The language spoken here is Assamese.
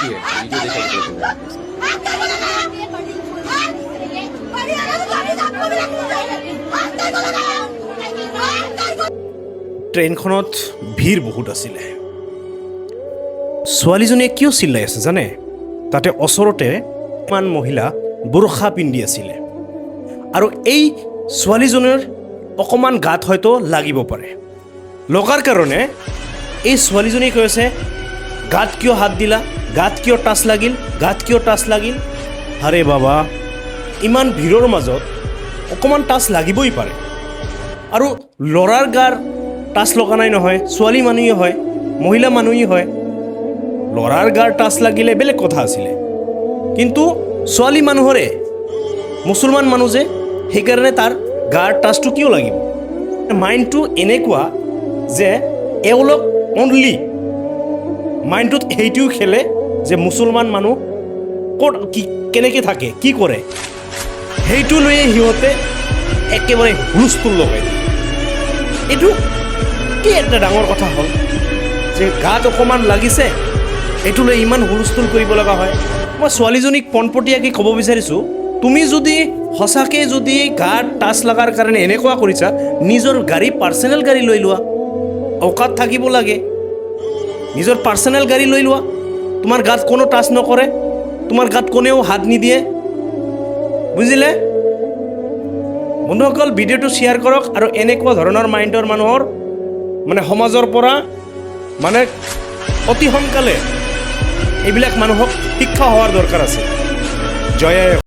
देखिए वीडियो देखा ট্ৰেইনখনত ভিৰ বহুত আছিলে। ছোৱালীজনীয়ে কিয় চিল্লাই আছে জানে? তাতে ওচৰতে ইমান মহিলা বুৰখা পিন্ধি আছিলে আৰু এই ছোৱালীজনীৰ অকণমান গাত হয়তো লাগিব পাৰে। লগাৰ কাৰণে এই ছোৱালীজনীয়ে কৈ আছে, গাত কিয় হাত দিলা, গাত কিয় টাচ লাগিল, গাত কিয় টাচ লাগিল। আৰে বাবা, ইমান ভিৰৰ মাজত অকণমান টাচ লাগিবই পাৰে। আৰু ল'ৰাৰ গাৰ টাচ লগা নাই নহয়, ছোৱালী মানুহেই হয়, মহিলা মানুহেই হয়। ল'ৰাৰ গাৰ টাচ লাগিলে বেলেগ কথা আছিলে, কিন্তু ছোৱালী মানুহৰে মুছলমান মানুহ যে, সেইকাৰণে তাৰ গাৰ টাচটো কিয় লাগিব? মাইণ্ডটো এনেকুৱা যে এওঁলোক অনলি মাইণ্ডটোত সেইটোও খেলে যে মুছলমান মানুহ ক'ত কি কেনেকৈ থাকে, কি কৰে, সেইটো লৈয়ে সিহঁতে একেবাৰে হুলস্থুল লগাই দিয়ে। এইটো কি একটা ডাঙৰ কথা হ'ল যে গাত অকণমান লাগিছে, এইটো লৈ ইমান হুলস্থুল কৰিব লগা হয়। মই ছোৱালীজনীক পোনপটীয়াকৈ ক'ব বিচাৰিছোঁ, তুমি যদি সঁচাকৈ যদি গাত টাচ লগাৰ কাৰণে এনেকুৱা কৰিছা, নিজৰ গাড়ী পাৰ্চনেল গাড়ী লৈ লোৱা। অকাত থাকিব লাগে, নিজৰ পাৰ্চনেল গাড়ী লৈ লোৱা। তোমাৰ গাত কোনো টাচ নকৰে, তোমাৰ গাত কোনেও হাত নিদিয়ে, বুজিলে? বন্ধুসকল, ভিডিঅ'টো শ্বেয়াৰ কৰক আৰু এনেকুৱা ধৰণৰ মাইণ্ডৰ মানুহৰ সমাজৰ পৰা অতি সোনকালে এইবিলাক মানুহক শিক্ষা হোৱাৰ দৰকাৰ আছে। জয় আই